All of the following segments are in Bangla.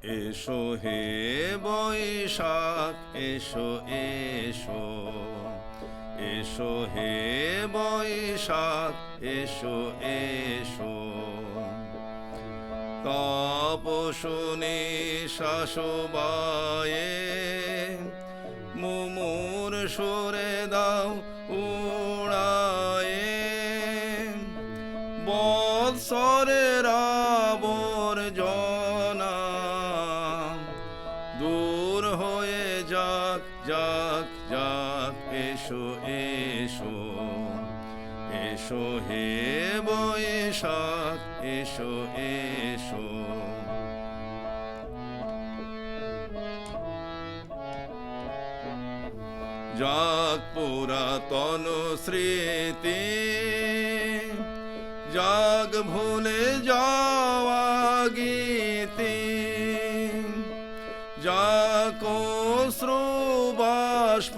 এসো হে বৈশাখ এসো এসো, এসো হে বৈশাখ এসো এসো। তপস্বিনী শাসবায়ে মুমুর সুরে দাও উড়ায়ে। বৎসরের আবর্জনা দূর হয়ে যাক যাক যাক। এসো এসো, এসো হে বৈশাখ এসো এসো। যাক পুরাতন স্মৃতি, যাক ভুলে যাওয়া গীতি, যাক অশ্রু বাষ্প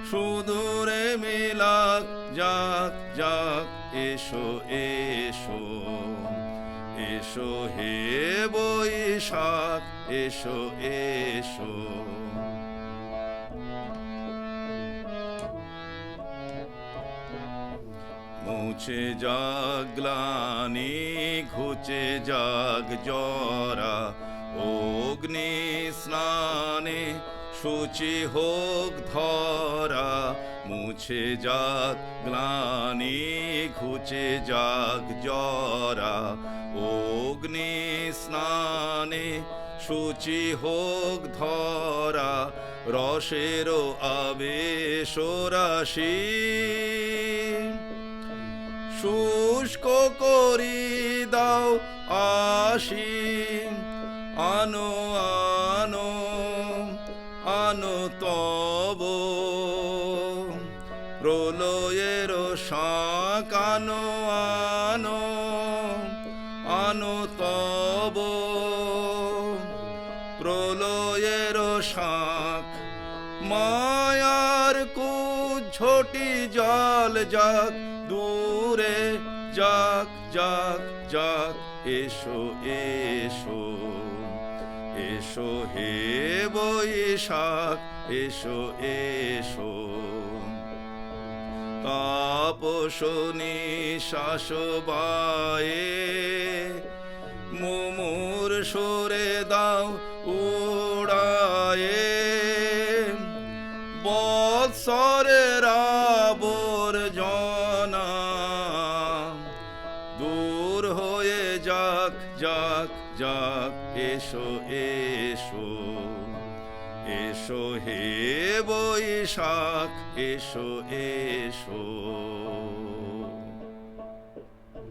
সুদূরে মিলাক যাক যাক। এসো এসো, এসো হে বৈশাখ এসো এসো। মুছে যাক গ্লানি ঘুচে যাক জরা, অগ্নি স্নানে শুচি হোক ধরা। মুছে যাক গ্লানি ঘুচে যাক জরা, অগ্নি স্নানে শুচি হোক ধরা। রসের আবেশ রাশি শুষ্ক করি দাও আশি। আনো আনো আনো তব প্রলয়ের শাঁখ। আনো আনো আনো তব প্রলয়ের শাঁখ। মায়ার কুজ্ঝটি জল যাক দূরে যাক যাক যাক। এসো এসো, এসো হে বৈশাখ এসো এসো। তাপস্বিনী শাসবায়ে মুমুর সুরে দাও উড়ায়ে। বৎসরের আবর্জনা দূর হয়ে যাক যাক যাক। এসো এসো, এসো হে বৈশাখ এসো এসো।